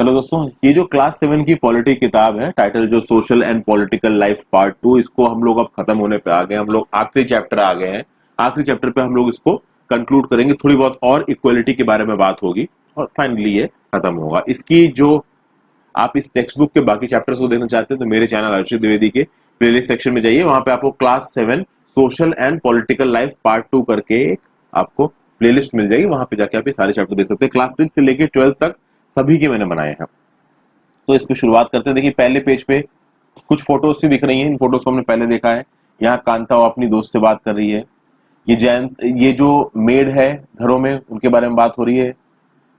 Hello दोस्तों, ये जो क्लास 7 की पॉलिटी किताब है, टाइटल जो social and political life part 2, इसको हम लोग अब खत्म होने पे आ गए। हम लोग आखिरी चैप्टर आ गए हैं। आखिरी चैप्टर पे हम लोग इसको कंक्लूड करेंगे। थोड़ी बहुत और इक्वलिटी के बारे में बात होगी और फाइनली ये खत्म होगा। इसकी जो आप इस टेक्स्ट बुक के बाकी चैप्टर्स को देखना चाहते हैं तो मेरे चैनल अर्षित द्विवेदी के प्लेलिस्ट सेक्शन में जाइए। वहां पे आपको class 7 social and political life part 2 करके एक आपको प्लेलिस्ट मिल जाएगी। वहां पे जाके आप ये सारे चैप्टर देख सकते हैं। क्लास 6 से लेके 12 तक सभी के मैंने बनाए हैं। तो इसकी शुरुआत करते हैं। देखिए, पहले पेज पे कुछ फोटोज सी दिख रही हैं। इन फोटोज को हमने पहले देखा है। यहाँ कांता अपनी दोस्त से बात कर रही है। ये जेंट्स, ये जो मेड है घरों में, उनके बारे में बात हो रही है।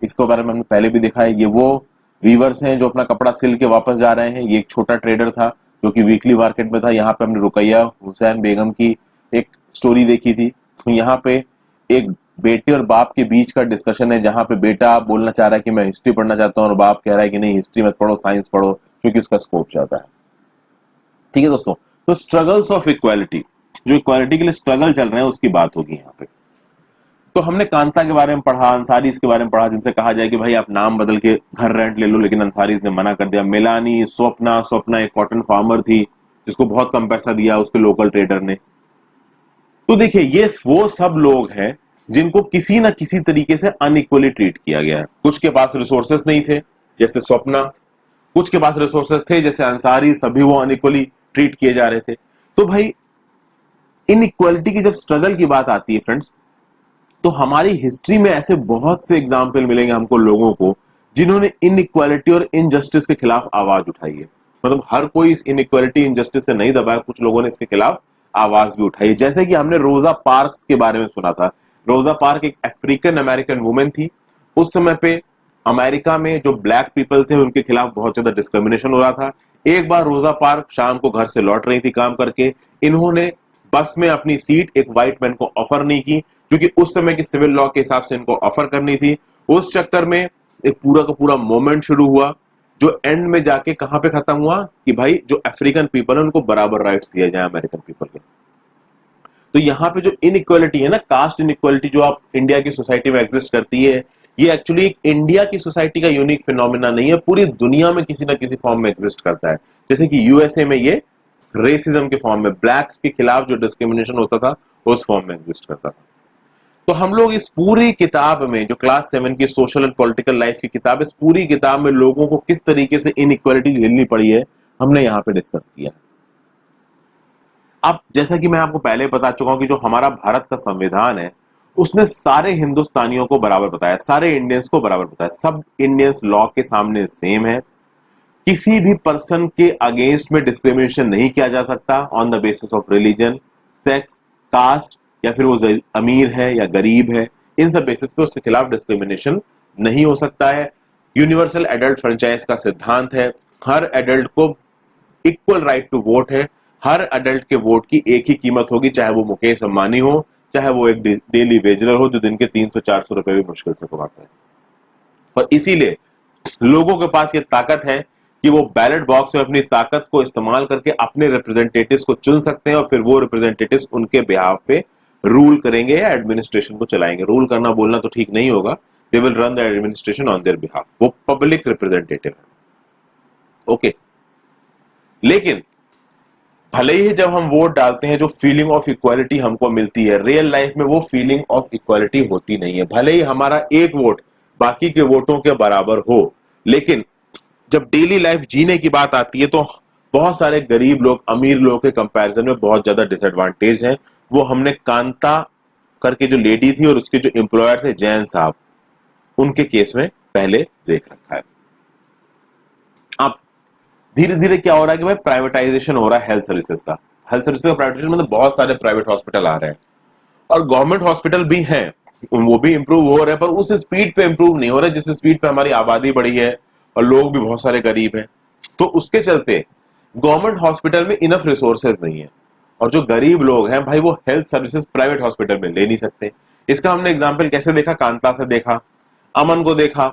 इसके बारे में हमने पहले भी देखा है। ये वो वीवर्स हैं जो अपना कपड़ा सिल के वापस जा रहे हैं। ये एक छोटा ट्रेडर था जो कि वीकली मार्केट में था। यहाँ पे हमने रुकैया हुसैन बेगम की एक स्टोरी देखी थी। तो यहाँ पे एक बेटे और बाप के बीच का डिस्कशन है, जहां पे बेटा बोलना चाह रहा है कि मैं हिस्ट्री पढ़ना चाहता हूँ और बाप कह रहा है कि नहीं, हिस्ट्री मत पढ़ो, साइंस पढ़ो, क्योंकि उसका स्कोप ज्यादा है। ठीक है दोस्तों, तो स्ट्रगल्स ऑफ इक्वालिटी, जो इक्वालिटी के लिए स्ट्रगल चल रहे हैं उसकी बात होगी यहाँ पे। तो हमने कांता के बारे में पढ़ा, अंसारीज के बारे में पढ़ा, जिनसे कहा जाए कि भाई आप नाम बदल के घर रेंट ले लो, लेकिन अंसारीज ने मना कर दिया। मेलानी, स्वप्ना एक कॉटन फार्मर थी जिसको बहुत कम पैसा दिया उसके लोकल ट्रेडर ने। तो देखिए, ये वो सब लोग हैं जिनको किसी ना किसी तरीके से अनइक्वली ट्रीट किया गया है। कुछ के पास रिसोर्सेस नहीं थे जैसे स्वप्ना, कुछ के पास रिसोर्सेस थे जैसे अंसारी, सभी वो अनइक्वली ट्रीट किए जा रहे थे। तो भाई, इनइक्वालिटी की जब स्ट्रगल की बात आती है फ्रेंड्स, तो हमारी हिस्ट्री में ऐसे बहुत से एग्जाम्पल मिलेंगे हमको लोगों को जिन्होंने इनइक्वालिटी और इनजस्टिस के खिलाफ आवाज उठाई है। मतलब हर कोई इस इनइक्वालिटी इनजस्टिस से नहीं दबाया, कुछ लोगों ने इसके खिलाफ आवाज भी उठाई है। जैसे कि हमने रोजा पार्क्स के बारे में सुना था। रोजा पार्क एक अफ्रीकन अमेरिकन वुमेन थी। उस समय पे अमेरिका में जो ब्लैक पीपल थे उनके खिलाफ बहुत ज्यादा डिस्क्रिमिनेशन हो रहा था। एक बार रोजा पार्क शाम को घर से लौट रही थी काम करके। इन्होंने बस में अपनी सीट एक व्हाइट मैन को ऑफर नहीं की, क्योंकि उस समय की सिविल लॉ के हिसाब से इनको ऑफर करनी थी। उस चक्कर में एक पूरा का पूरा मोमेंट शुरू हुआ, जो एंड में जाके कहां पे खत्म हुआ कि भाई जो अफ्रीकन पीपल है उनको बराबर राइट्स दिए जाए अमेरिकन पीपल के। तो यहाँ पे जो इनइक्वालिटी है ना, कास्ट इनइक्वालिटी, जो आप इंडिया की सोसाइटी में एग्जिस्ट करती है, ये एक्चुअली एक इंडिया की सोसाइटी का यूनिक फिनोमिना नहीं है, पूरी दुनिया में किसी ना किसी फॉर्म में एग्जिस्ट करता है। जैसे कि यूएसए में ये रेसिज्म के फॉर्म में, ब्लैक्स के खिलाफ जो डिस्क्रिमिनेशन होता था उस फॉर्म में एग्जिस्ट करता था। तो हम लोग इस पूरी किताब में, जो क्लास 7 की सोशल एंड पॉलिटिकल लाइफ की किताब, इस पूरी किताब में लोगों को किस तरीके से इनइक्वालिटी झेलनी पड़ी है हमने यहाँ पे डिस्कस किया। अब जैसा कि मैं आपको पहले बता चुका हूं कि जो हमारा भारत का संविधान है उसने सारे हिंदुस्तानियों को बराबर बताया, सारे इंडियंस को बराबर बताया। सब इंडियंस लॉ के सामने सेम है। किसी भी पर्सन के अगेंस्ट में डिस्क्रिमिनेशन नहीं किया जा सकता on the basis of religion, sex, caste, या फिर वो अमीर है या गरीब है। इन सब बेसिस पे उसके खिलाफ डिस्क्रिमिनेशन नहीं हो सकता है। यूनिवर्सल एडल्ट फ्रेंचाइज का सिद्धांत है, हर एडल्ट को इक्वल राइट टू वोट है। हर एडल्ट के वोट की एक ही कीमत होगी, चाहे वो मुकेश अंबानी हो, चाहे वो एक डेली वेजर हो जो दिन के 300-400 रुपए भी मुश्किल से कमाता है। और इसीलिए लोगों के पास ये ताकत है कि वो बैलेट बॉक्स में अपनी ताकत को इस्तेमाल करके अपने रिप्रेजेंटेटिव्स को चुन सकते हैं और फिर वो रिप्रेजेंटेटिव्स उनके बिहाफ पे रूल करेंगे या एडमिनिस्ट्रेशन को चलाएंगे। रूल करना बोलना तो ठीक नहीं होगा, they will run the administration on their behalf. वो पब्लिक रिप्रेजेंटेटिव है। ओके, लेकिन भले ही जब हम वोट डालते हैं जो फीलिंग ऑफ इक्वालिटी हमको मिलती है, रियल लाइफ में वो फीलिंग ऑफ इक्वालिटी होती नहीं है। भले ही हमारा एक वोट बाकी के वोटों के बराबर हो, लेकिन जब डेली लाइफ जीने की बात आती है तो बहुत सारे गरीब लोग अमीर लोगों के कंपैरिजन में बहुत ज्यादा डिसएडवांटेज हैं। वो हमने कांता करके जो लेडी थी और उसके जो एम्प्लॉयर थे जैन साहब, उनके केस में पहले देख रखा है। अब धीरे धीरे क्या हो रहा है कि भाई प्राइवेटाइजेशन हो रहा है हेल्थ सर्विसेज का। हेल्थ सर्विसेज का प्राइवेटाइजेशन मतलब बहुत सारे प्राइवेट हॉस्पिटल आ रहे हैं और गवर्नमेंट हॉस्पिटल भी हैं, वो भी इंप्रूव हो रहे हैं, पर उस स्पीड पे इंप्रूव नहीं हो रहे जिस स्पीड पे हमारी आबादी बढ़ी है और लोग भी बहुत सारे गरीब हैं। तो उसके चलते गवर्नमेंट हॉस्पिटल में इनफ रिसोर्सेज नहीं है और जो गरीब लोग हैं भाई वो हेल्थ सर्विसेज प्राइवेट हॉस्पिटल में ले नहीं सकते। इसका हमने एग्जाम्पल कैसे देखा, कांता से देखा, अमन को देखा,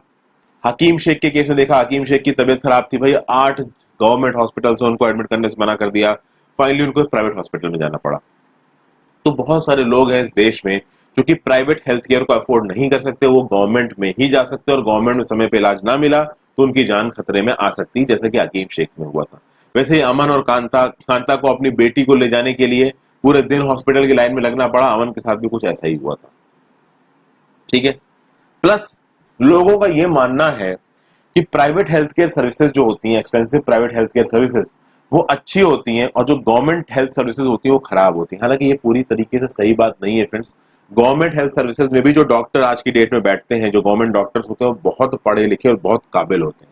हकीम शेख के केस में देखा। हकीम शेख की तबीयत खराब थी भाई, 8 गवर्नमेंट हॉस्पिटल से उनको एडमिट करने से मना कर दिया, फाइनली उनको प्राइवेट हॉस्पिटल में जाना पड़ा। तो बहुत सारे लोग हैं इस देश में जो कि प्राइवेट हेल्थ केयर को अफोर्ड नहीं कर सकते, वो गवर्नमेंट में ही जा सकते और गवर्नमेंट में समय पे इलाज ना मिला तो उनकी जान खतरे में आ सकती है, जैसे कि हकीम शेख में हुआ था। वैसे ही अमन और कांता को अपनी बेटी को ले जाने के लिए पूरे दिन हॉस्पिटल की लाइन में लगना पड़ा। अमन के साथ भी कुछ ऐसा ही हुआ था। ठीक है। प्लस लोगों का यह मानना है कि प्राइवेट हेल्थ केयर सर्विसेज जो होती हैं, expensive private health care services, वो अच्छी होती हैं और जो गवर्नमेंट हेल्थ सर्विसेज होती हैं वो खराब होती हैं। हालांकि ये पूरी तरीके से सही बात नहीं है फ्रेंड्स। गवर्नमेंट हेल्थ सर्विसेज में भी जो डॉक्टर आज की डेट में बैठते हैं, जो गवर्नमेंट डॉक्टर्स होते हैं, वो बहुत पढ़े लिखे और बहुत काबिल होते हैं।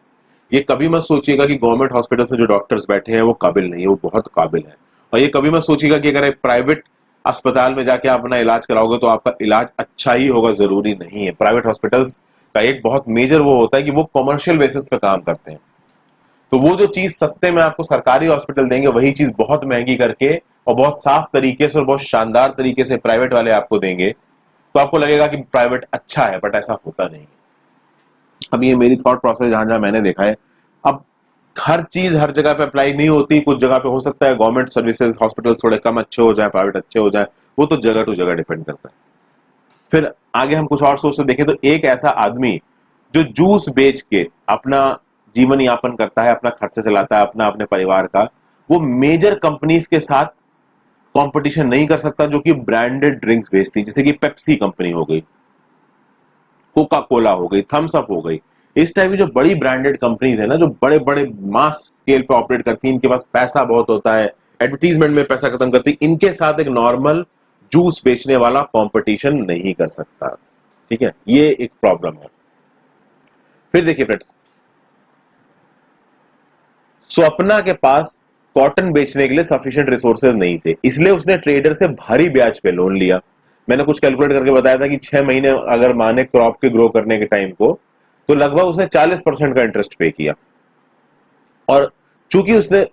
ये कभी मत सोचिएगा कि गवर्नमेंट हॉस्पिटल्स में जो डॉक्टर्स बैठे हैं वो काबिल नहीं है, वो बहुत काबिल है। और ये कभी मत सोचिएगा कि अगर एक प्राइवेट अस्पताल में जाके आप अपना इलाज कराओगे तो आपका इलाज अच्छा ही होगा, जरूरी नहीं है। प्राइवेट हॉस्पिटल्स का एक बहुत मेजर वो होता है कि वो कमर्शियल बेसिस पे काम करते हैं। तो वो जो चीज सस्ते में आपको सरकारी हॉस्पिटल देंगे, वही चीज बहुत महंगी करके और बहुत साफ तरीके से और बहुत शानदार तरीके से प्राइवेट वाले आपको देंगे, तो आपको लगेगा कि प्राइवेट अच्छा है, बट ऐसा होता नहीं है। अब ये मेरी थॉट प्रोसेस जहां जहां मैंने देखा है। अब हर चीज हर जगह पे अप्लाई नहीं होती। कुछ जगह पे हो सकता है गवर्नमेंट सर्विसेज हॉस्पिटल थोड़े कम अच्छे हो जाए, प्राइवेट अच्छे हो जाए, वो तो जगह टू जगह डिपेंड करता है। फिर आगे हम कुछ और सोच से देखें तो एक ऐसा आदमी जो जूस बेच के अपना जीवन यापन करता है, अपना खर्चा चलाता है अपना अपने परिवार का, वो मेजर कंपनीज के साथ कंपटीशन नहीं कर सकता जो कि ब्रांडेड ड्रिंक्स बेचती, जैसे कि पेप्सी कंपनी हो गई, कोका कोला हो गई, थम्स अप हो गई। इस टाइप की जो बड़ी ब्रांडेड कंपनीज है ना, जो बड़े बड़े मास स्केल पे ऑपरेट करती हैं, इनके पास पैसा बहुत होता है, एडवर्टीजमेंट में पैसा खत्म करती है, इनके साथ एक नॉर्मल जूस बेचने वाला कंपटीशन नहीं कर सकता। ठीक है, ये एक प्रॉब्लम है। फिर देखिए फ्रेंड्स, स्वप्ना के पास कॉटन बेचने के लिए सफिशिएंट रिसोर्सेज नहीं थे, इसलिए उसने ट्रेडर से भारी ब्याज पे लोन लिया। मैंने कुछ कैलकुलेट करके बताया था कि 6 महीने अगर माने क्रॉप के ग्रो करने के टाइम को, तो लगभग उसने 40% का इंटरेस्ट पे किया। और चूंकि उसने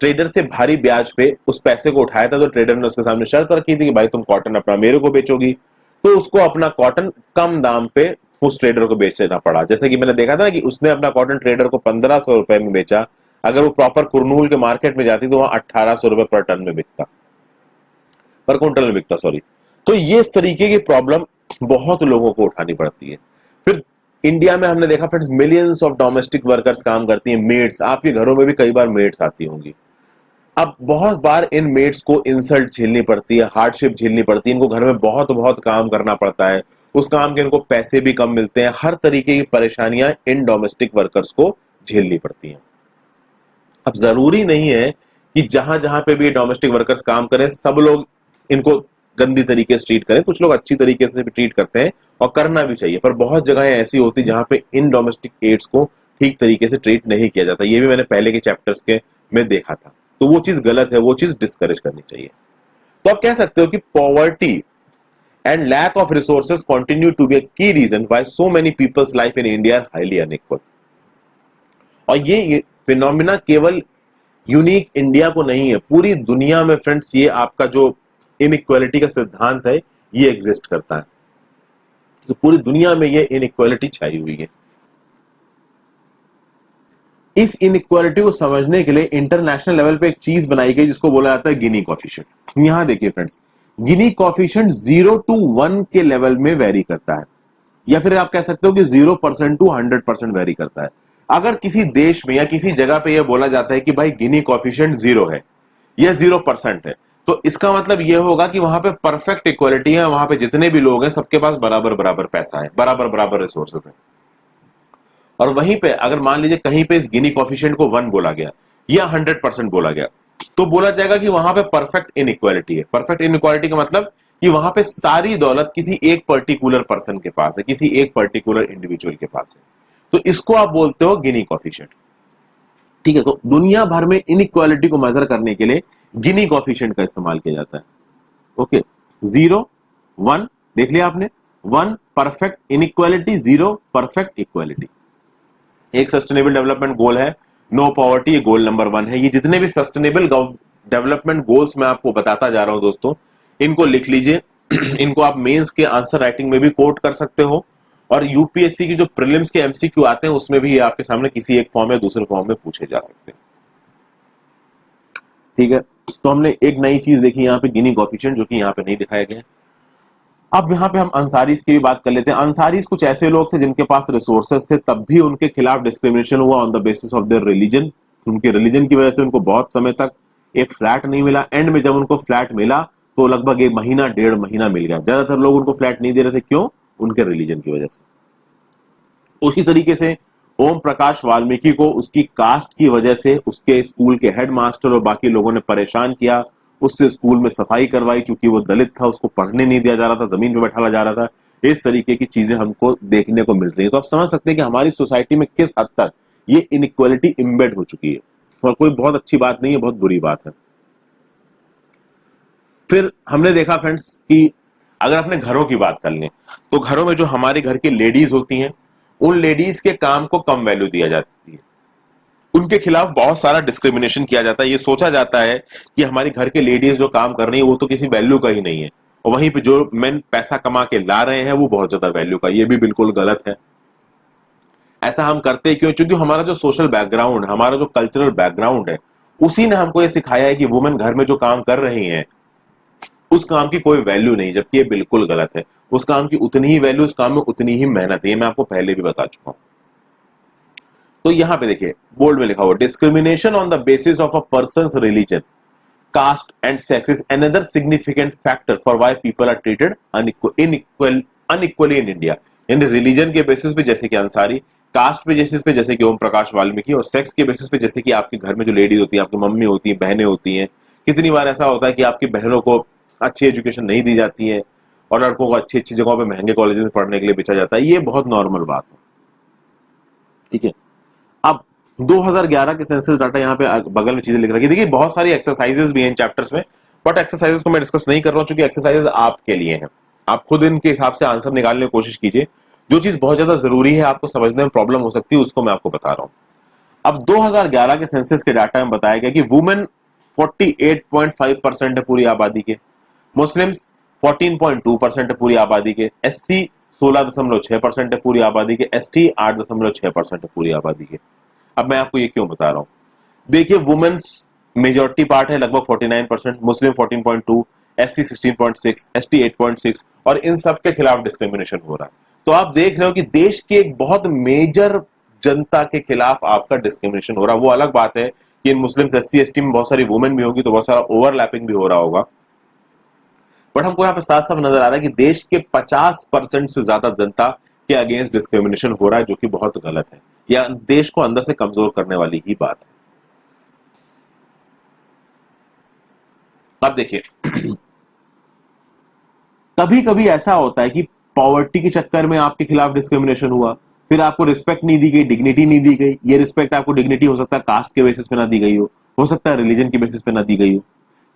ट्रेडर से भारी ब्याज पे उस पैसे को उठाया था, तो ट्रेडर ने उसके सामने शर्त रखी थी कि भाई तुम कॉटन अपना मेरे को बेचोगी, तो उसको अपना कॉटन कम दाम पे उस ट्रेडर को बेचना पड़ा। जैसे कि मैंने देखा था कि उसने अपना कॉटन ट्रेडर को 1500 रुपए में बेचा, अगर वो प्रॉपर कुरनूल के मार्केट में जाती तो वहां 1800 रुपए पर टन में बिकता, पर क्विंटल में बिकता, सॉरी। तो ये इस तरीके की प्रॉब्लम बहुत लोगों को उठानी पड़ती है। फिर इंडिया में हमने देखा friends, millions of domestic workers काम करती हैं, मेड्स, आपके घरों में भी कई बार मेड्स आती होंगी। अब बहुत बार इन मेड्स को इंसल्ट झेलनी पड़ती है, हार्डशिप झेलनी पड़ती है, इनको घर में बहुत बहुत काम करना पड़ता है, उस काम के इनको पैसे भी कम मिलते हैं, हर तरीके की परेशानियां इन डोमेस्टिक वर्कर्स को झेलनी पड़ती हैं। अब जरूरी नहीं है कि जहां जहां पे भी डोमेस्टिक वर्कर्स काम करें सब लोग इनको गंदी तरीके से ट्रीट करें, कुछ लोग अच्छी तरीके से भी ट्रीट करते हैं और करना भी चाहिए, पर बहुत जगह ऐसी होती जहां पे इन डोमेस्टिक एड्स को ठीक तरीके से ट्रीट नहीं किया जाता। ये भी मैंने पहले के चैप्टर्स के में देखा था, तो वो चीज गलत है, वो चीज डिस्करेज करनी चाहिए। तो आप कह सकते हो कि poverty and lack of resources continue to be a key reason why so many people's life in India are highly unequal. और ये फिनोमिना केवल यूनिक इंडिया को नहीं है, पूरी दुनिया में फ्रेंड्स ये आपका जो इनइक्वालिटी का सिद्धांत है ये एग्जिस्ट करता है, तो पूरी दुनिया में ये इनइक्वालिटी छाई हुई है। इस इनइक्वालिटी को समझने के लिए इंटरनेशनल लेवल पे एक चीज बनाई गई जिसको बोला जाता है गिनी कॉफिशिएंट। यहां देखिए फ्रेंड्स, गिनी कॉफिशिएंट 0 to 1 के लेवल में वेरी करता है, या फिर आप कह सकते हो कि 0% to 100% वेरी करता है। अगर किसी देश में या किसी जगह पे यह बोला जाता है कि भाई गिनी कॉफिशिएंट 0 है या 0% है, तो इसका मतलब यह होगा कि वहां पे परफेक्ट इक्वालिटी है, वहां पे जितने भी लोग हैं सबके पास बराबर बराबर पैसा है, बराबर बराबर रिसोर्सेज है। और वहीं पे अगर मान लीजिए कहीं पे इस गिनी कॉफिशिएंट को 1 बोला गया या 100% बोला गया, तो बोला जाएगा कि वहां पे परफेक्ट इनइक्वालिटी है। परफेक्ट इनइक्वालिटी का मतलब कि वहां पे सारी दौलत किसी एक पर्टिकुलर पर्सन के पास है, किसी एक पर्टिकुलर इंडिविजुअल के पास है, तो इसको आप बोलते हो गिनी कॉफिशिएंट। ठीक है, तो दुनिया भर में इनइक्वालिटी को मेजर करने के लिए गिनी कॉफिशिएंट का इस्तेमाल किया जाता है। ओके, 0 1 देख लिया आपने, 1 परफेक्ट इनइक्वालिटी, 0 परफेक्ट इक्वालिटी। एक सस्टेनेबल डेवलपमेंट गोल है नो पॉवर्टी, ये गोल नंबर 1 है। ये जितने भी सस्टेनेबल डेवलपमेंट गोल्स मैं आपको बताता जा रहा हूं दोस्तों, इनको लिख लीजिए। इनको आप मेंस के आंसर राइटिंग में भी कोट कर सकते हो, और यूपीएससी की जो प्रीलिम्स के एमसीक्यू आते हैं उसमें भी ये आपके सामने किसी एक फॉर्म या दूसरे फॉर्म में पूछे जा सकते हैं। ठीक है, तो हमने एक नई चीज देखी यहाँ पे गिनी कॉफिशिएंट, जो कि यहाँ पे नहीं दिखाया गया है। अब यहाँ पे हम अंसारीज की भी बात कर लेते हैं। अंसारीज कुछ ऐसे लोग थे जिनके पास रिसोर्सेस थे, तब भी उनके खिलाफ डिस्क्रिमिनेशन हुआ on the basis of their religion. उनके रिलीजन की वजह से उनको बहुत समय तक एक फ्लैट नहीं मिला। एंड में जब उनको फ्लैट मिला तो लगभग 1 महीना 1.5 महीना मिल गया। ज्यादातर लोग उनको फ्लैट नहीं दे रहे थे, क्यों? उनके रिलीजन की वजह से। उसी तरीके से ओम प्रकाश वाल्मीकि को उसकी कास्ट की वजह से उसके स्कूल के हेडमास्टर और बाकी लोगों ने परेशान किया, उससे स्कूल में सफाई करवाई, चूंकि वो दलित था उसको पढ़ने नहीं दिया जा रहा था, जमीन पे बैठाला जा रहा था। इस तरीके की चीजें हमको देखने को मिल रही है। तो आप समझ सकते हैं कि हमारी सोसाइटी में किस हद तक ये इनइक्वालिटी इम्बेड हो चुकी है, और कोई बहुत अच्छी बात नहीं है, बहुत बुरी बात है। फिर हमने देखा फ्रेंड्स कि अगर अपने घरों की बात कर लें तो घरों में जो हमारे घर की लेडीज होती हैं, उन लेडीज के काम को कम वैल्यू दिया जाती है, उनके खिलाफ बहुत सारा डिस्क्रिमिनेशन किया जाता है। ये सोचा जाता है कि हमारी घर के लेडीज जो काम कर रही है वो तो किसी वैल्यू का ही नहीं है, और वहीं पे जो मेन पैसा कमा के ला रहे हैं वो बहुत ज्यादा वैल्यू का। ये भी बिल्कुल गलत है। ऐसा हम करते क्यों? क्योंकि हमारा जो सोशल बैकग्राउंड, हमारा जो कल्चरल बैकग्राउंड है, उसी ने हमको ये सिखाया है कि वुमेन घर में जो काम कर रही हैं उस काम की कोई वैल्यू नहीं, जबकि ये बिल्कुल गलत है। उस काम की उतनी ही वैल्यू, उस काम में उतनी ही मेहनत है। ये मैं आपको पहले भी बता चुका हूं। तो यहां पे देखिए बोल्ड में लिखा हुआ, discrimination on the basis of a person's religion, caste and sex is another significant factor for why people are treated unequally in India. यानी रिलीजन के बेसिस पे जैसे कि अंसारी, कास्ट पे बेसिस पे जैसे कि ओम प्रकाश वाल्मीकि, और सेक्स के बेसिस पे जैसे कि आपके घर में जो लेडीज होती हैं, आपकी मम्मी होती हैं, बहनें होती हैं। कितनी बार ऐसा होता है कि आपकी बहनों को अच्छी एजुकेशन नहीं दी जाती है और लड़कों को अच्छी अच्छी जगहों पे महंगे कॉलेज में पढ़ने के लिए बेचा जाता है। ये बहुत नॉर्मल बात है, ठीक है। अब 2011 के सेंसस डाटा यहाँ पे बगल में चीजें लिख रखी। देखिए बहुत सारी एक्सरसाइजेस भी हैं इन चैप्टर्स में, बट एक्सरसाइजेस को मैं डिस्कस नहीं कर रहा हूँ, क्योंकि एक्सरसाइजेस आपके लिए हैं। आप खुद इनके हिसाब से आंसर निकालने की कोशिश कीजिए। जो चीज बहुत ज्यादा जरूरी है, आपको समझने में प्रॉब्लम हो सकती है, उसको मैं आपको बता रहा हूँ। अब 2011 के सेंसस के डाटा में बताया गया कि वुमेन 48.5% है पूरी आबादी के, मुस्लिम्स 14.2% है पूरी आबादी के, एससी 16.6% है पूरी आबादी के, एसटी 8.6% है पूरी आबादी के। अब मैं आपको ये क्यों बता रहा हूं? देखिए वुमेन्स मेजॉरिटी पार्ट है, लगभग 49%, मुस्लिम 14.2, एससी 16.6, एसटी 8.6, और इन सब के खिलाफ डिस्क्रिमिनेशन हो रहा है। तो आप देख रहे हो कि देश के एक बहुत मेजर जनता के खिलाफ आपका डिस्क्रिमिनेशन हो रहा है। वो अलग बात है कि इन मुस्लिम्स एससी एसटी में बहुत सारी वुमेन भी होंगी, तो बहुत सारा ओवरलैपिंग भी हो रहा होगा, बट हमको यहाँ पे साफ साफ नजर आ रहा है कि देश के 50% से ज्यादा जनता के अगेंस्ट डिस्क्रिमिनेशन हो रहा है, जो कि बहुत गलत है, या देश को अंदर से कमजोर करने वाली ही बात है। अब देखिए कभी कभी ऐसा होता है कि पॉवर्टी के चक्कर में आपके खिलाफ डिस्क्रिमिनेशन हुआ, फिर आपको रिस्पेक्ट नहीं दी गई, डिग्निटी नहीं दी गई। ये रिस्पेक्ट आपको, डिग्निटी हो सकता है कास्ट के बेसिस पे ना दी गई हो सकता है रिलीजन के बेसिस पे ना दी गई हो।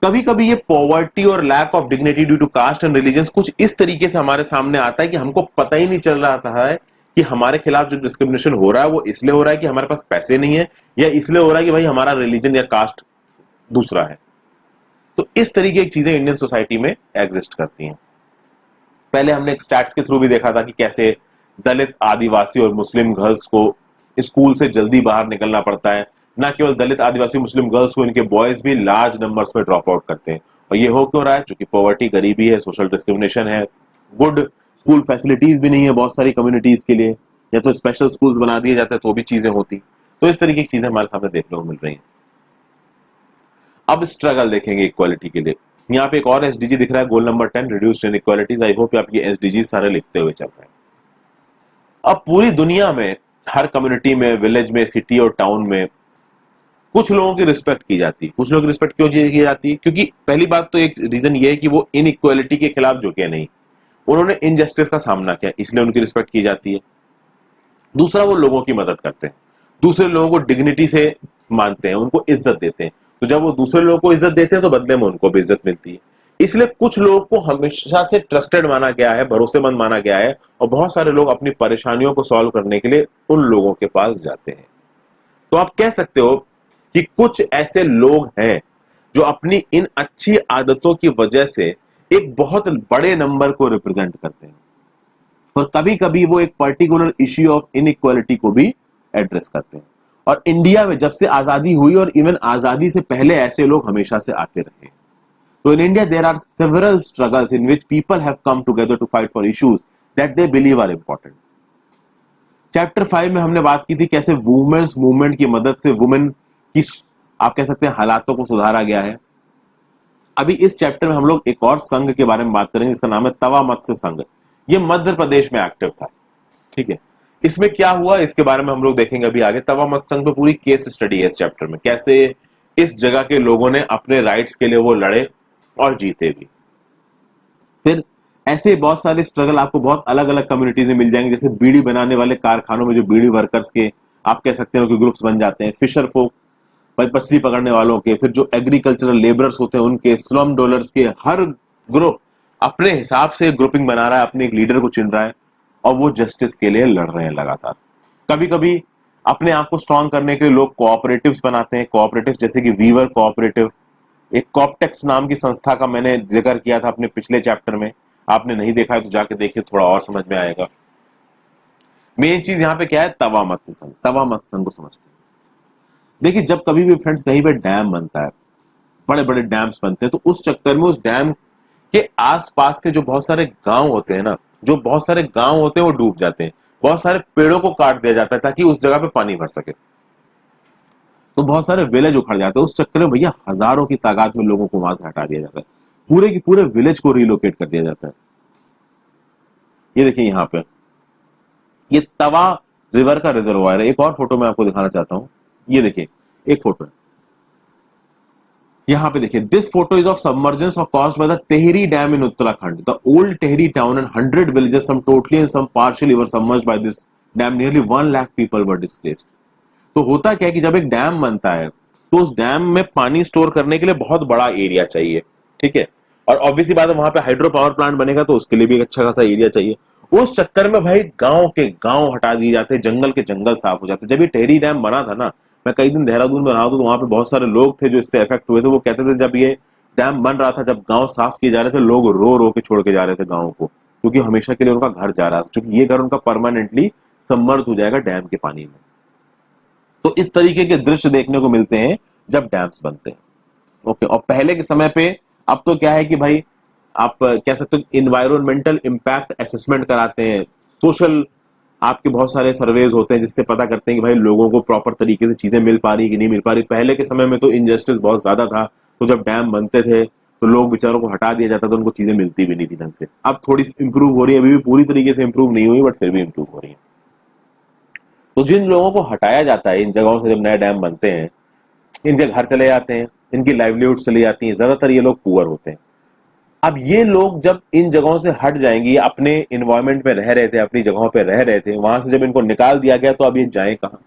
कभी कभी ये पॉवर्टी और lack of dignity due to caste and religion कुछ इस तरीके से हमारे सामने आता है कि हमको पता ही नहीं चल रहा था है कि हमारे खिलाफ जो डिस्क्रिमिनेशन हो रहा है वो इसलिए हो रहा है कि हमारे पास पैसे नहीं है, या इसलिए हो रहा है कि भाई हमारा रिलीजन या कास्ट दूसरा है। तो इस तरीके की चीजें इंडियन सोसाइटी में एग्जिस्ट करती हैं। पहले हमने एक स्टैट्स के थ्रू भी देखा था कि कैसे दलित, आदिवासी और मुस्लिम गर्ल्स को स्कूल से जल्दी बाहर निकलना पड़ता है। ना केवल दलित, आदिवासी, मुस्लिम गर्ल्स को, इनके बॉयज भी लार्ज नंबर्स में ड्रॉप आउट करते हैं। और ये हो क्यों रहा है? क्योंकि पॉवर्टी, गरीबी है, सोशल डिस्क्रिमिनेशन है, गुड स्कूल फैसिलिटीज भी नहीं है बहुत सारी कम्युनिटीज के लिए, या तो स्पेशल स्कूल्स बना दिए जाते हैं तो भी चीजें होती। तो इस तरीके की चीजें हमारे सामने देखने को मिल रही हैं। अब स्ट्रगल देखेंगे इक्वालिटी के लिए। यहाँ पे एक और एसडीजी दिख रहा है, goal number 10, reduced inequalities. I hope आप ये एसडीजी सारे लिखते हुए चल रहे हैं। अब पूरी दुनिया में हर कम्युनिटी में, विलेज में, सिटी और टाउन में कुछ लोगों की रिस्पेक्ट की जाती है। कुछ लोगों की रिस्पेक्ट क्यों की जाती है? क्योंकि पहली बात तो एक रीजन ये है कि वो इनइक्वालिटी के खिलाफ झुके नहीं, उन्होंने इनजस्टिस का सामना किया, इसलिए उनकी रिस्पेक्ट की जाती है। दूसरा, वो लोगों की मदद करते हैं, दूसरे लोगों को डिग्निटी से मानते हैं, उनको इज्जत देते हैं। तो जब वो दूसरे लोगों को इज्जत देते हैं तो बदले में उनको भी इज्जत मिलती है। इसलिए कुछ लोगों को हमेशा से ट्रस्टेड माना गया है, भरोसेमंद माना गया है, और बहुत सारे लोग अपनी परेशानियों को सॉल्व करने के लिए उन लोगों के पास जाते हैं। तो आप कह सकते हो कि कुछ ऐसे लोग हैं जो अपनी इन अच्छी आदतों की वजह से एक बहुत बड़े नंबर को रिप्रेजेंट करते हैं, और कभी कभी वो एक पर्टिकुलर इश्यू ऑफ इनइक्वालिटी को भी एड्रेस करते हैं। और इंडिया में जब से आजादी हुई, और इवन आजादी से पहले ऐसे लोग हमेशा से आते रहे। तो in India there are several struggles in which people have come together to fight for issues that they believe are important. Chapter 5 में हमने बात की थी कैसे वुमेन्स मूवमेंट की मदद से वुमेन की आप कह सकते हैं हालातों को सुधारा गया है। अभी इस चैप्टर में हम लोग एक और संघ के बारे में बात करेंगे, इसका नाम है तवा मत्स्य संघ। ये मध्य प्रदेश में एक्टिव था, ठीक है। इसमें क्या हुआ इसके बारे में हम लोग देखेंगे अभी आगे। तवा मत्स्य संघ पे पूरी केस स्टडी है इस चैप्टर में, कैसे इस जगह के लोगों ने अपने राइट्स के लिए वो लड़े और जीते भी। फिर ऐसे बहुत सारे स्ट्रगल आपको बहुत अलग अलग कम्युनिटीज में मिल जाएंगे, जैसे बीड़ी बनाने वाले कारखानों में जो बीड़ी वर्कर्स के आप कह सकते हो कि ग्रुप्स बन जाते हैं, फिशर फोक मछली पकड़ने वालों के, फिर जो एग्रीकल्चरल लेबरर्स होते हैं उनके, स्लम डॉलर्स के, हर ग्रुप अपने हिसाब से ग्रुपिंग बना रहा है, अपने एक लीडर को चुन रहा है और वो जस्टिस के लिए लड़ रहे हैं लगातार। कभी कभी अपने आप को स्ट्रांग करने के लिए लोग कोऑपरेटिव्स बनाते हैं, कोऑपरेटिव्स जैसे कि वीवर कोऑपरेटिव, एक कॉपटेक्स नाम की संस्था का मैंने जिक्र किया था अपने पिछले चैप्टर में, आपने नहीं देखा है तो जाके देखिए, थोड़ा और समझ में आएगा। मेन चीज यहाँ पे क्या है, तवा मत्स्य संघ। तवा मत्स्य संघ को समझते हैं। देखिए जब कभी भी फ्रेंड्स कहीं पे डैम बनता है, बड़े बड़े डैम्स बनते हैं, तो उस चक्कर में उस डैम के आसपास के जो बहुत सारे गांव होते हैं ना, जो बहुत सारे गांव होते हैं वो डूब जाते हैं, बहुत सारे पेड़ों को काट दिया जाता है ताकि उस जगह पे पानी भर सके, तो बहुत सारे विलेज उखड़ जाते हैं। उस चक्कर में भैया हजारों की तादाद में लोगों को वहां से हटा दिया जाता है, पूरे के पूरे विलेज को रिलोकेट कर दिया जाता है। ये देखिए यहाँ पे ये तवा रिवर का रिजर्वायर है। एक और फोटो मैं आपको दिखाना चाहता हूं, ये देखिए एक फोटो है यहाँ पे देखिए, this photo is of submergence और caused by the Tehri dam in Uttarakhand. The old Tehri town and 100 villages, some totally and some partially, were submerged by this dam. Nearly 1 lakh people were displaced. तो होता क्या है कि जब एक डैम बनता है तो उस डैम में पानी स्टोर करने के लिए बहुत बड़ा एरिया चाहिए, ठीक है, और ऑब्वियसली बात है वहां पे हाइड्रो पावर प्लांट बनेगा तो उसके लिए भी एक अच्छा खासा एरिया चाहिए। उस चक्कर में भाई गांव के गांव हटा दिए जाते, जंगल के जंगल साफ हो जाते। जब ये टेहरी डैम बना था ना, मैं कई दिन देहरादून में रहा था, तो वहां पे बहुत सारे लोग थे जो इससे इफेक्ट हुए थे। वो कहते थे जब ये डैम बन रहा था, जब गांव साफ किए जा रहे थे, लोग रो रो के छोड़ के जा रहे थे गांव को, क्योंकि हमेशा के लिए उनका घर जा रहा था, क्योंकि ये घर उनका परमानेंटली सबमर्ज हो जाएगा डैम के पानी में। तो इस तरीके के दृश्य देखने को मिलते हैं जब डैम्स बनते हैं। ओके, और पहले के समय पे, अब तो क्या है कि भाई आप कह सकते हो इन्वायरमेंटल इंपैक्ट असेसमेंट कराते हैं, सोशल आपके बहुत सारे सर्वेज होते हैं जिससे पता करते हैं कि भाई लोगों को प्रॉपर तरीके से चीजें मिल पा रही कि नहीं मिल पा रही। पहले के समय में तो इनजस्टिस बहुत ज्यादा था, तो जब डैम बनते थे तो लोग बेचारों को हटा दिया जाता था, उनको चीजें मिलती भी नहीं थी ढंग से। अब थोड़ी इंप्रूव हो रही है, अभी भी पूरी तरीके से इंप्रूव नहीं हुई, बट फिर भी इंप्रूव हो रही है। तो जिन लोगों को हटाया जाता है इन जगहों से, जब नए डैम बनते हैं, इनके घर चले जाते हैं, इनकी लाइवलीहुड चली जाती है, ज्यादातर ये लोग पुअर होते हैं। अब ये लोग जब इन जगहों से हट जाएंगे, अपने इन्वायरमेंट में रह रहे थे, अपनी जगहों पे रह रहे थे, वहां से जब इनको निकाल दिया गया तो अब ये जाएं कहां?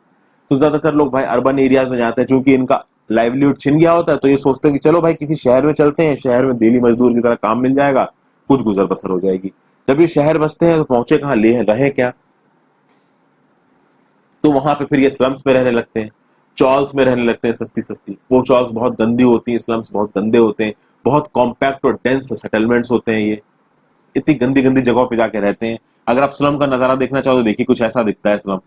तो ज्यादातर लोग भाई अर्बन एरियाज में जाते हैं, क्योंकि इनका लाइवलीहुड छिन गया होता है, तो ये सोचते हैं कि चलो भाई किसी शहर में चलते हैं, शहर में डेली मजदूर की तरह काम मिल जाएगा, कुछ गुजर बसर हो जाएगी। जब ये शहर बसते हैं तो पहुंचे कहां, ले रहे क्या? तो वहां पे फिर ये स्लम्स में रहने लगते हैं, चॉल्स में रहने लगते हैं, सस्ती सस्ती। वो चॉल्स बहुत गंदी होती हैं, स्लम्स बहुत गंदे होते हैं, बहुत कॉम्पैक्ट और डेंस सेटलमेंट्स होते हैं। ये इतनी गंदी गंदी जगहों पे जाके रहते हैं। अगर आप स्लम का नजारा देखना चाहो तो देखिए कुछ ऐसा दिखता है स्लम।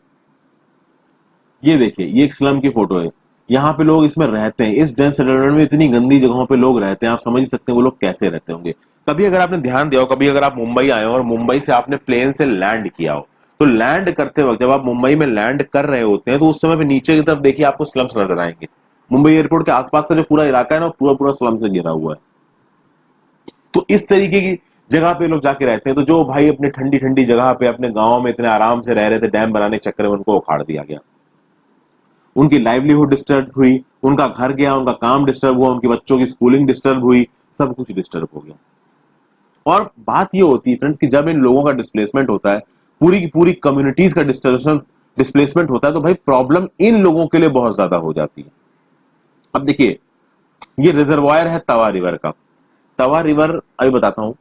ये देखिए, ये एक स्लम की फोटो है, यहाँ पे लोग इसमें रहते हैं, इस डेंस सेटलमेंट में इतनी गंदी जगहों पे लोग रहते हैं। आप समझ सकते हैं वो लोग कैसे रहते होंगे। कभी अगर आपने ध्यान दिया हो, कभी अगर आप मुंबई आए हो और मुंबई से आपने प्लेन से लैंड किया हो, तो लैंड करते वक्त जब आप मुंबई में लैंड कर रहे होते हैं तो उस समय पे नीचे की तरफ देखिए आपको स्लम्स नजर आएंगे। मुंबई एयरपोर्ट के आसपास का जो पूरा इलाका है ना, पूरा पूरा स्लम से घिरा हुआ है। तो इस तरीके की जगह पे लोग जाके रहते हैं। तो जो भाई अपने ठंडी ठंडी जगह पे अपने गांव में इतने आराम से रह रहे थे, डैम बनाने के चक्कर में उनको उखाड़ दिया गया, उनकी लाइवलीहुड डिस्टर्ब हुई, उनका घर गया, उनका काम डिस्टर्ब हुआ, उनके बच्चों की स्कूलिंग डिस्टर्ब हुई, सब कुछ डिस्टर्ब हो गया। और बात ये होती है फ्रेंड्स कि जब इन लोगों का डिस्प्लेसमेंट होता है, पूरी की पूरी कम्युनिटीज का डिस्प्लेसमेंट होता है, तो भाई प्रॉब्लम इन लोगों के लिए बहुत ज्यादा हो जाती है। अब देखिए, ये रिजर्वायर है तवा रिवर का। तवा रिवर अभी बताता हूं,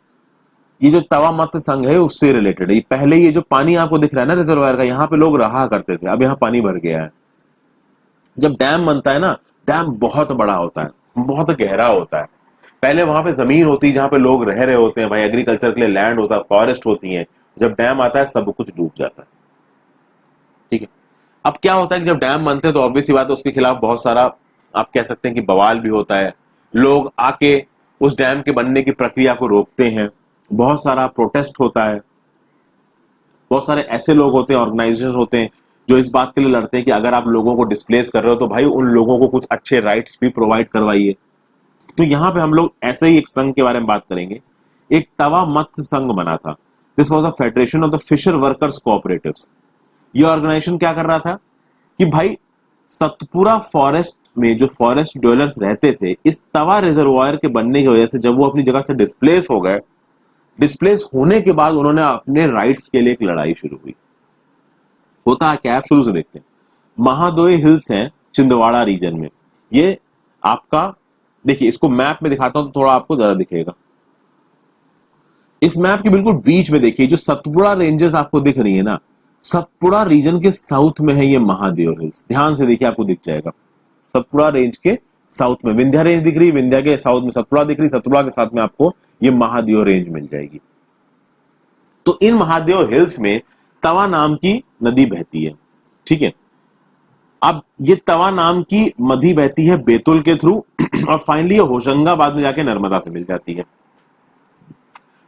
ये जो तवा मत्स्य संघ है उससे रिलेटेड है। पहले ये जो पानी आपको दिख रहा है ना रिजर्वायर का, यहाँ पे लोग रहा करते थे, अब यहाँ पानी भर गया है। जब डैम बनता है ना, डैम बहुत बड़ा होता है, बहुत गहरा होता है। पहले वहां पे जमीन होती है जहां पे लोग रह रहे होते हैं, भाई एग्रीकल्चर के लिए लैंड होता है, फॉरेस्ट होती है। जब डैम आता है सब कुछ डूब जाता है, ठीक है। अब क्या होता है कि जब डैम बनते हैं तो ऑब्वियसली बात है उसके खिलाफ बहुत सारा आप कह सकते हैं कि बवाल भी होता है। लोग आके उस डैम के बनने की प्रक्रिया को रोकते हैं, बहुत सारा प्रोटेस्ट होता है, बहुत सारे ऐसे लोग होते हैं, ऑर्गेनाइजेशन होते हैं जो इस बात के लिए लड़ते हैं कि अगर आप लोगों को डिस्प्लेस कर रहे हो तो भाई उन लोगों को कुछ अच्छे राइट्स भी प्रोवाइड करवाइए। तो यहां पे हम लोग ऐसे ही एक संघ के बारे में बात करेंगे। एक तवा मत्स्य संघ बना था। This was a federation of the fisher workers cooperatives. ये ऑर्गेनाइजेशन क्या कर रहा था कि भाई सतपुरा फॉरेस्ट में जो फॉरेस्ट ड्वेलर्स रहते थे, इस तवा रिजर्वायर के बनने की वजह से जब वो अपनी जगह से डिस्प्लेस हो गए, डिस्प्लेस होने के बाद उन्होंने अपने राइट्स के लिए एक लड़ाई शुरू हुई। होता है क्या, आप शुरू से देखते हैं। महादोई हिल्स हैं छिंदवाड़ा रीजन में। ये आपका देखिए, इसको मैप में दिखाता हूं तो थोड़ा आपको ज्यादा दिखेगा। इस मैप के बिल्कुल बीच में देखिए जो सतपुड़ा रेंजेस आपको दिख रही है ना, सतपुड़ा रीजन के साउथ में है ये महादेव हिल्स। ध्यान से देखिए, आपको दिख जाएगा। सतपुड़ा रेंज के साउथ में विंध्या रेंज दिख रही है, विंध्या के साउथ में सतपुड़ा दिख रही है, सतपुड़ा के साथ में आपको ये महादेव रेंज मिल जाएगी। तो इन महादेव हिल्स में तवा नाम की नदी बहती है, ठीक है। अब ये तवा नाम की नदी बहती है बैतूल के थ्रू और फाइनली ये होशंगाबाद में जाके नर्मदा से मिल जाती है।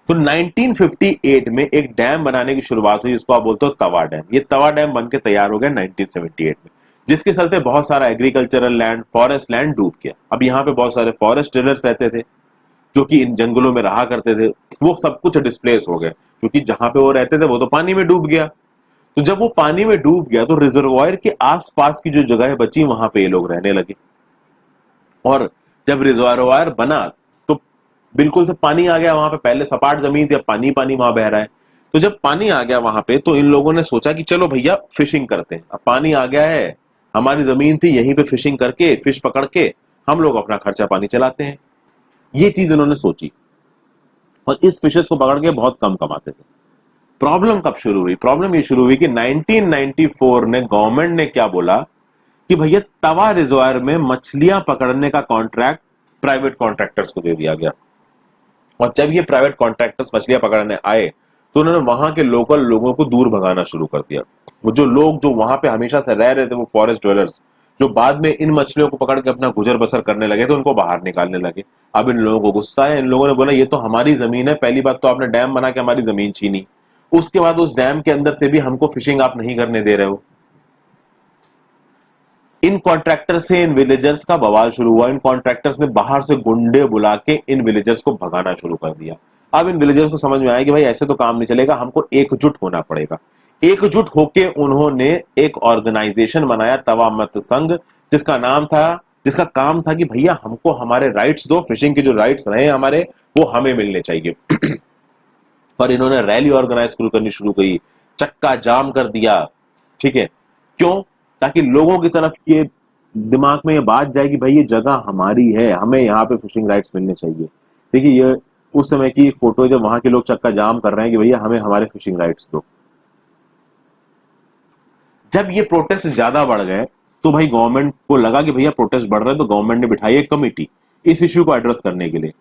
तो 1958 में एक डैम बनाने की शुरुआत हुई, जिसको आप बोलते हो तवा डैम। ये तवा डैम बनके तैयार हो गया 1978 में, जिसके चलते बहुत सारा एग्रीकल्चरल लैंड, फॉरेस्ट लैंड डूब गया। अब यहाँ पे बहुत सारे फॉरेस्ट ड्वेलर्स रहते थे जो कि इन जंगलों में रहा करते थे, वो सब कुछ डिस्प्लेस हो गए, क्योंकि जहां पे वो रहते थे वो तो पानी में डूब गया। तो जब वो पानी में डूब गया तो रिजर्वायर के आसपास की जो जगह बची वहां पे ये लोग रहने लगे। और जब रिजर्वायर बना तो बिल्कुल से पानी आ गया वहां पे। पहले सपाट जमीन थी, अब पानी पानी वहां बह रहा है। तो जब पानी आ गया वहां पे तो इन लोगों ने सोचा कि चलो भैया फिशिंग करते हैं। अब पानी आ गया है, हमारी जमीन थी, यहीं पे फिशिंग करके फिश पकड़ के हम लोग अपना खर्चा पानी चलाते हैं। ये चीज इन्होंने सोची और इस फिशेस को पकड़ के बहुत कम कमाते थे। प्रॉब्लम कब शुरू हुई? प्रॉब्लम ये शुरू हुई कि 1994 ने गवर्नमेंट ने क्या बोला कि भैया तवा रिजर्वायर में मछलियां पकड़ने का कॉन्ट्रैक्ट प्राइवेट कॉन्ट्रैक्टर्स को दे दिया गया। और जब ये प्राइवेट कॉन्ट्रैक्टर्स मछलियां पकड़ने आए तो उन्होंने वहां के लोकल लोगों को दूर भगाना शुरू कर दिया। वो जो लोग जो वहां पे हमेशा से रह रहे थे, वो फॉरेस्ट ड्वेलर्स, जो बाद में इन मछलियों को पकड़ के अपना गुजर बसर करने लगे, तो उनको बाहर निकालने लगे। अब इन लोगों को गुस्सा है, इन लोगों ने बोला ये तो हमारी जमीन है, पहली बात तो आपने डैम बना के हमारी जमीन छीनी, उसके बाद उस डैम के अंदर से भी हमको फिशिंग आप नहीं करने दे रहे हो। इन कॉन्ट्रैक्टर से इन विलेजर्स का बवाल शुरू हुआ। इन कॉन्ट्रैक्टर्स ने बाहर से गुंडे बुला के इन विलेजर्स को भगाना शुरू कर दिया। अब इन विलेजर्स को समझ में आया कि भाई ऐसे तो काम नहीं चलेगा, हमको एकजुट होना पड़ेगा। एकजुट होके उन्होंने एक ऑर्गेनाइजेशन बनाया, तवा मत्स्य संघ, जिसका काम था कि भैया हमको हमारे राइट्स दो, फिशिंग के जो राइट्स रहे हमारे वो हमें मिलने चाहिए। पर इन्होंने रैली ऑर्गेनाइज करनी शुरू की, चक्का जाम कर दिया, ठीक है। क्यों? ताकि लोगों की तरफ ये दिमाग में ये बात जाए कि भाई ये जगह हमारी है, हमें यहाँ पे फिशिंग राइट्स मिलने चाहिए। देखिए ये उस समय की एक फोटो है जब वहां के लोग चक्का जाम कर रहे हैं कि भैया हमें हमारे फिशिंग राइट्स दो। जब ये प्रोटेस्ट ज्यादा बढ़ गए तो भाई गवर्नमेंट को लगा कि भैया प्रोटेस्ट बढ़ रहे हैं, तो गवर्नमेंट ने बिठाई एक कमेटी इस इश्यू को एड्रेस करने के लिए।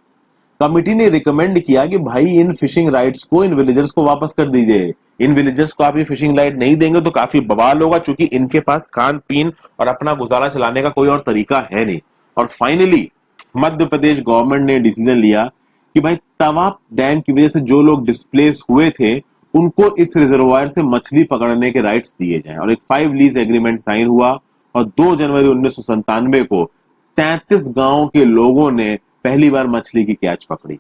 कमिटी ने रिकमेंड किया कि भाई इन फिशिंग राइट्स को इन विलेजर्स को वापस कर दीजिए। इन विलेजर्स को आप ये फिशिंग राइट नहीं देंगे तो काफी बवाल होगा, क्योंकि इनके पास खान पीन और अपना गुजारा चलाने का कोई और तरीका है नहीं। और फाइनली मध्य प्रदेश गवर्नमेंट ने डिसीजन लिया कि भाई तवा डैम की वजह से जो लोग डिस्प्लेस हुए थे उनको इस रिजर्वायर से मछली पकड़ने के राइट्स दिए जाएं। और एक 5 लीज एग्रीमेंट साइन हुआ और 2 जनवरी 1997 को 33 गांव के लोगों ने पहली बार मछली की कैच पकड़ी।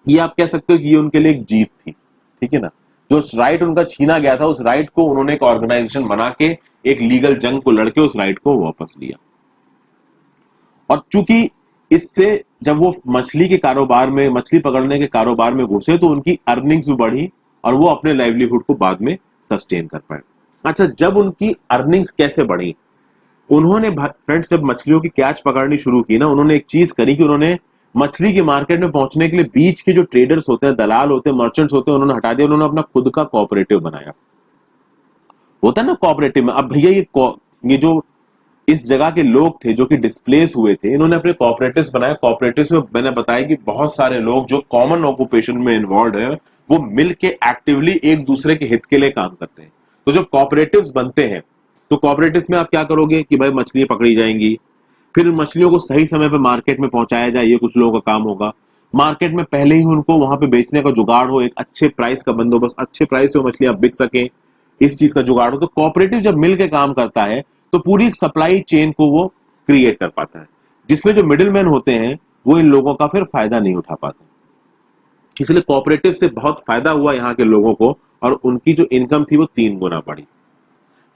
ये आप कह सकते हो कि ये उनके लिए एक जीत थी, ठीक है ना। जो राइट उनका छीना गया था, उस राइट को उन्होंने एक ऑर्गेनाइजेशन बना के एक लीगल जंग को लड़के उस राइट को वापस लिया। और चूंकि इससे जब वो मछली के कारोबार में, मछली पकड़ने के कारोबार में घुसे तो उनकी अर्निंग्स भी बढ़ी और वो अपने लाइवलीहुड को बाद में सस्टेन कर पाए। अच्छा, जब उनकी अर्निंग्स कैसे बढ़ी? उन्होंने फ्रेंड्स जब मछलियों की कैच पकड़नी शुरू की ना, उन्होंने एक चीज करी कि उन्होंने मछली के मार्केट में पहुंचने के लिए बीच के जो ट्रेडर्स होते हैं, दलाल होते हैं, मर्चेंट्स होते हैं, उन्होंने हटा दिया। उन्होंने अपना खुद का कोऑपरेटिव बनाया। होता है ना कोऑपरेटिव में। अब भैया ये जो इस जगह के लोग थे जो कि डिस्प्लेस हुए थे, इन्होंने अपने कोऑपरेटिव्स बनाए। कोऑपरेटिव्स में मैंने बताया कि बहुत सारे लोग जो कॉमन ऑक्यूपेशन में इन्वॉल्व है वो मिल के एक्टिवली एक दूसरे के हित के लिए काम करते हैं। तो जो कोऑपरेटिव्स बनते हैं, तो कोऑपरेटिव्स में आप क्या करोगे कि भाई मछलियां पकड़ी जाएंगी, फिर मछलियों को सही समय पे मार्केट में पहुंचाया जाए, ये कुछ लोगों का काम होगा। मार्केट में पहले ही उनको वहां पे बेचने का जुगाड़ हो, एक अच्छे प्राइस का बंदोबस्त, अच्छे प्राइस से मछलियां बिक सके, इस चीज का जुगाड़ हो। तो कोऑपरेटिव जब मिल के काम करता है तो पूरी सप्लाई चेन को वो क्रिएट कर पाता है, जिसमें जो मिडिल मैन होते हैं वो इन लोगों का फिर फायदा नहीं उठा पाते। इसलिए कोऑपरेटिव से बहुत फायदा हुआ यहाँ के लोगों को, और उनकी जो इनकम थी वो 3 गुना बढ़ी।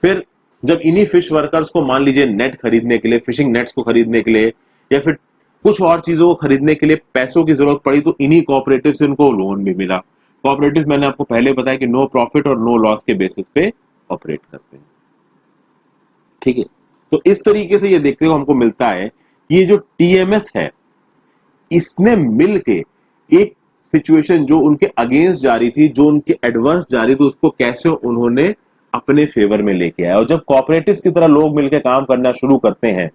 फिर जब इन्हीं फिश वर्कर्स को मान लीजिए नेट खरीदने के लिए, फिशिंग नेट्स को खरीदने के लिए या फिर कुछ और चीजों को खरीदने के लिए पैसों की जरूरत पड़ी, तो इन्हीं कोऑपरेटिव से उनको लोन भी मिला। कोऑपरेटिव मैंने आपको पहले बताया कि नो प्रॉफिट और नो लॉस के बेसिस पे ऑपरेट करते हैं, ठीक है। तो इस तरीके से ये देखने को हमको मिलता है कि ये जो टीएमएस है, इसने मिल के एक सिचुएशन जो उनके अगेंस्ट जा रही थी, जो उनके एडवर्स जा रही थी, उसको कैसे उन्होंने अपने फेवर में लेके आया। और जब कोऑपरेटिव्स की तरह लोग मिलकर काम करना शुरू करते हैं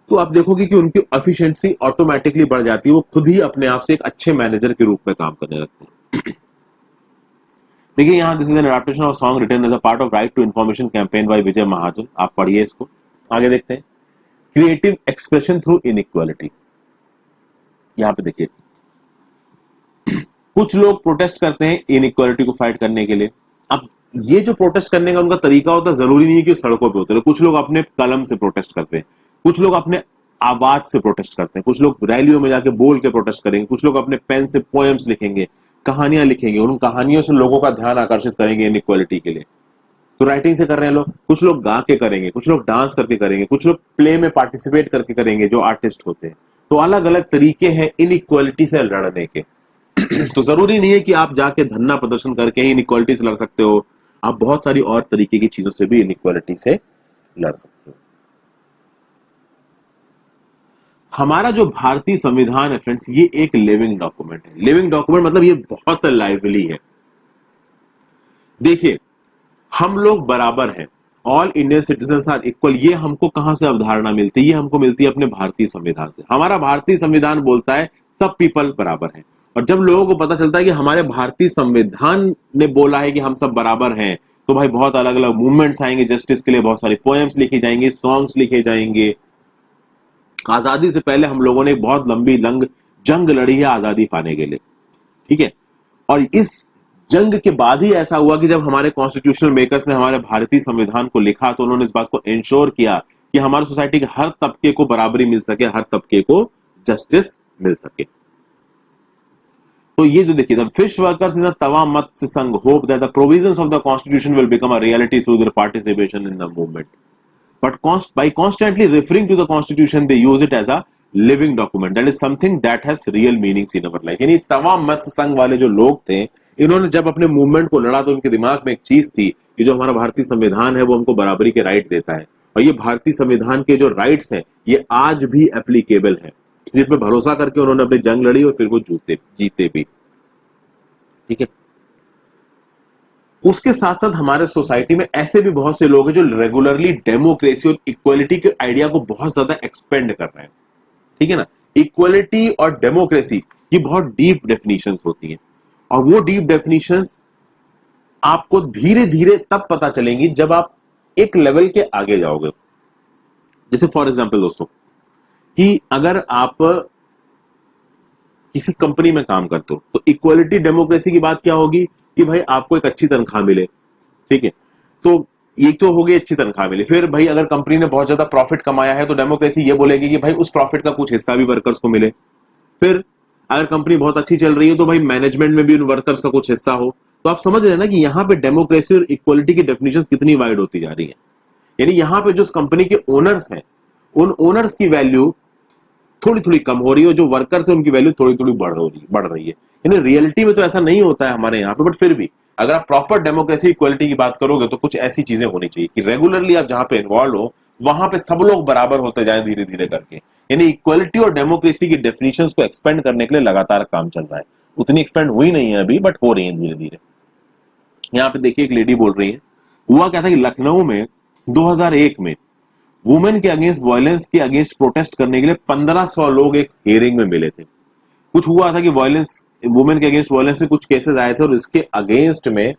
तो आप देखोगे कि उनकी एफिशिएंसी ऑटोमेटिकली बढ़ जाती है, वो खुद ही अपने आप से एक अच्छे मैनेजर के रूप में काम करने लगते हैं। देखिए यहां, this is an adaptation of song written as a part of right to information campaign by Vijay Mahajan. आप पढ़िए इसको, आगे देखते हैं। Creative expression through inequality. यहां पे देखिए कुछ लोग प्रोटेस्ट करते हैं इनइक्वालिटी को फाइट करने के लिए। अब ये जो प्रोटेस्ट करने का उनका तरीका होता है, जरूरी नहीं है कि सड़कों पे होते हैं। कुछ लोग अपने कलम से प्रोटेस्ट करते हैं, कुछ लोग अपने आवाज से प्रोटेस्ट करते हैं, कुछ लोग रैलियों में जाके बोल के प्रोटेस्ट करेंगे, कुछ लोग अपने पेन से पोएम्स लिखेंगे, कहानियां लिखेंगे, उन कहानियों से लोगों का ध्यान आकर्षित करेंगे इनइक्वालिटी के लिए। तो राइटिंग से कर रहे हैं लोग, कुछ लोग गा के करेंगे, कुछ लोग डांस करके करेंगे, कुछ लोग प्ले में पार्टिसिपेट करके करेंगे जो आर्टिस्ट होते हैं। तो अलग अलग तरीके हैं इनइक्वालिटी से लड़ने के। तो जरूरी नहीं है कि आप जाके धरना प्रदर्शन करके ही इनइक्वालिटी से लड़ सकते हो, आप बहुत सारी और तरीके की चीजों से भी इनइक्वालिटी से लड़ सकते हो। हमारा जो भारतीय संविधान है फ्रेंड्स, ये एक लिविंग डॉक्यूमेंट है। लिविंग डॉक्यूमेंट मतलब ये बहुत लाइवली है। देखिए हम लोग बराबर हैं, all Indian citizens are equal. ये हमको कहां से अवधारणा मिलती है? ये हमको मिलती है अपने भारतीय संविधान से। हमारा भारतीय संविधान बोलता है सब पीपल बराबर हैं, और जब लोगों को पता चलता है कि हमारे भारतीय संविधान ने बोला है कि हम सब बराबर हैं, तो भाई बहुत अलग अलग मूवमेंट्स आएंगे जस्टिस के लिए, बहुत सारी पोएम्स लिखी जाएंगी, सॉन्ग्स लिखे जाएंगे। आजादी से पहले हम लोगों ने एक बहुत लंबी जंग लड़ी है आजादी पाने के लिए, ठीक है। और इस जंग के बाद ही ऐसा हुआ कि जब हमारे कॉन्स्टिट्यूशनल मेकर्स ने हमारे भारतीय संविधान को लिखा, तो उन्होंने इस बात को इंश्योर किया कि हमारी सोसाइटी के हर तबके को बराबरी मिल सके, हर तबके को जस्टिस मिल सके। तो ये जो देखिए, the fish workers in the Tawa Matsya Sangh hope that the provisions of the constitution will become a reality through their participation in the movement, but by constantly referring to the constitution they use it as a living document, that is something that has real meanings in our life। यानी तवा मत संघ वाले जो लोग थे, इन्होंने जब अपने मूवमेंट को लड़ा तो उनके दिमाग में एक चीज थी कि जो हमारा भारतीय संविधान है वो हमको बराबरी के राइट देता है, और ये भारतीय संविधान के जो राइट्स हैं ये आज भी एप्लीकेबल है, जिसमें भरोसा करके उन्होंने अपनी जंग लड़ी और फिर वो जीते भी, ठीक है। उसके साथ साथ हमारे सोसाइटी में ऐसे भी बहुत से लोग हैं जो रेगुलरली डेमोक्रेसी और इक्वलिटी के आइडिया को बहुत ज्यादा एक्सपेंड कर रहे हैं, ठीक है ना। इक्वलिटी और डेमोक्रेसी ये बहुत डीप डेफिनेशंस होती हैं, और वो डीप डेफिनेशंस आपको धीरे धीरे तब पता चलेंगी जब आप एक लेवल के आगे जाओगे। जैसे फॉर एग्जांपल दोस्तों, कि अगर आप किसी कंपनी में काम करते हो तो इक्वलिटी डेमोक्रेसी की बात क्या होगी कि भाई आपको एक अच्छी तनख्वाह मिले, ठीक है। तो ये तो हो गई अच्छी तनख्वाह मिले। फिर भाई अगर कंपनी ने बहुत ज्यादा प्रॉफिट कमाया है तो डेमोक्रेसी ये बोलेगी कि भाई उस प्रॉफिट का कुछ हिस्सा भी वर्कर्स को मिले। फिर अगर कंपनी बहुत अच्छी चल रही है तो भाई मैनेजमेंट में भी उन वर्कर्स का कुछ हिस्सा हो। तो आप समझ रहे हैं ना कि यहाँ पे डेमोक्रेसी और इक्वलिटी की डेफिनेशन कितनी वाइड होती जा रही है। यानी यहाँ पे जो कंपनी के ओनर्स हैं, उन ओनर्स की वैल्यू थोड़ी थोड़ी कम हो रही है, जो वर्कर्स है उनकी वैल्यू थोड़ी थोड़ी बढ़ रही है। यानी रियलिटी में तो ऐसा नहीं होता है हमारे यहाँ पे, बट फिर भी अगर आप प्रॉपर डेमोक्रेसी इक्वलिटी की बात करोगे तो कुछ ऐसी चीजें होनी चाहिए कि रेगुलरली आप जहां पे इन्वॉल्व हो वहां पे सब लोग बराबर होते जाएं धीरे धीरे करके। यानी इक्वलिटी और डेमोक्रेसी की डेफिनेशंस को एक्सपेंड करने के लिए लगातार काम चल रहा है। उतनी एक्सपेंड हुई नहीं है अभी, बट हो रही है धीरे धीरे। यहाँ पे देखिए एक लेडी बोल रही है, हुआ क्या था कि लखनऊ में 2001 में वुमेन के अगेंस्ट वायलेंस के अगेंस्ट प्रोटेस्ट करने के लिए 1500 लोग एक हियरिंग में मिले थे। कुछ हुआ था कि वायलेंस, वुमेन के अगेंस्ट वायलेंस के कुछ केसेस आए थे और इसके अगेंस्ट में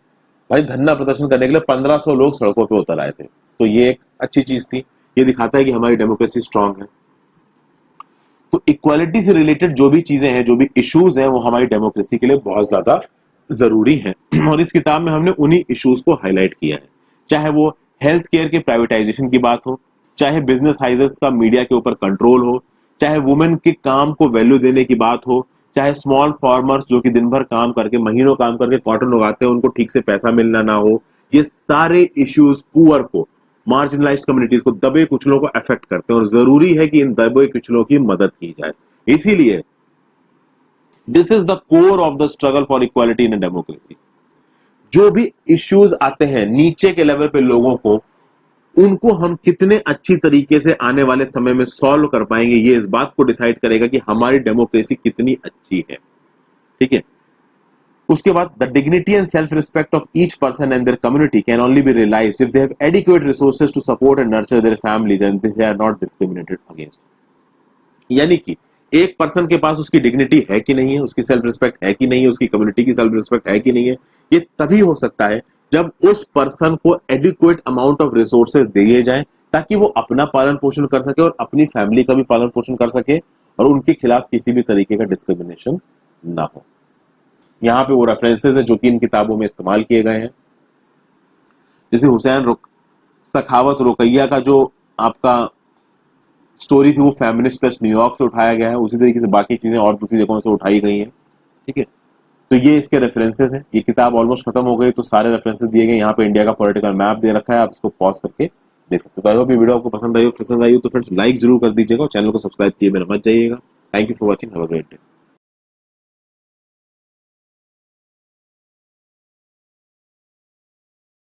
भाई धरना प्रदर्शन करने के लिए 1500 लोग सड़कों पे उतर आए थे। तो ये एक अच्छी चीज थी। ये दिखाता है कि हमारी डेमोक्रेसी स्ट्रांग है। तो इक्वालिटी से रिलेटेड जो भी चीजें हैं, जो भी इश्यूज हैं, वो हमारी डेमोक्रेसी के लिए बहुत ज्यादा जरूरी हैं। और इस किताब में हमने उन्हीं इश्यूज को हाईलाइट किया है, चाहे वो हेल्थ केयर के प्राइवेटाइजेशन की बात हो, चाहे बिजनेस हाइजर्स का मीडिया के ऊपर कंट्रोल हो, चाहे वुमेन के काम को वैल्यू देने की बात हो, चाहे स्मॉल फार्मर्स जो कि दिन भर काम करके, महीनों काम करके कॉटन उगाते हैं, उनको ठीक से पैसा मिलना ना हो। ये सारे इश्यूज पुअर को, मार्जिनलाइज्ड कम्युनिटीज को, दबे कुचलों को अफेक्ट करते हैं और जरूरी है कि इन दबे कुचलों की मदद की जाए। इसीलिए this is the core of the struggle for equality in democracy. जो भी इश्यूज आते हैं नीचे के लेवल पे लोगों को, उनको हम कितने अच्छी तरीके से आने वाले समय में सॉल्व कर पाएंगे, ये इस बात को डिसाइड करेगा कि हमारी डेमोक्रेसी कितनी अच्छी है। ठीक है। उसके बाद the dignity and self respect of each person and their community can only be realised if they have adequate resources to support and nurture their families and they are not discriminated against. यानी कि एक person के पास उसकी dignity है कि नहीं है, उसकी सेल्फ रिस्पेक्ट है कि नहीं है, उसकी कम्युनिटी की सेल्फ रिस्पेक्ट है कि नहीं है, ये तभी हो सकता है जब उस पर्सन को एडिक्वेट अमाउंट ऑफ रिसोर्सेज दिए जाएं, ताकि वो अपना पालन पोषण कर सके और अपनी फैमिली का भी पालन पोषण कर सके और उनके खिलाफ किसी भी तरीके का डिस्क्रिमिनेशन ना हो। यहाँ पे वो रेफरेंसेज है जो कि इन किताबों में इस्तेमाल किए गए हैं। जैसे हुसैन सखावत रुकैया का जो आपका स्टोरी थी, वो फेमिनिस्ट प्लस न्यूयॉर्क से उठाया गया है। उसी तरीके से बाकी चीजें और दूसरी जगहों से उठाई गई हैं। ठीक है। तो ये इसके रेफरेंसेस हैं। ये किताब ऑलमोस्ट खत्म हो गई, तो सारे रेफरेंसेस दिए गए। यहाँ पे इंडिया का पॉलिटिकल मैप दे रखा है, आप इसको पॉज करके देख सकते हो। तो आई होप ये वीडियो आपको पसंद आई हो तो फ्रेंड्स लाइक जरूर कर दीजिएगा और चैनल को सब्सक्राइब किए बिना मत जाइएगा। Thank you for watching, have a great day.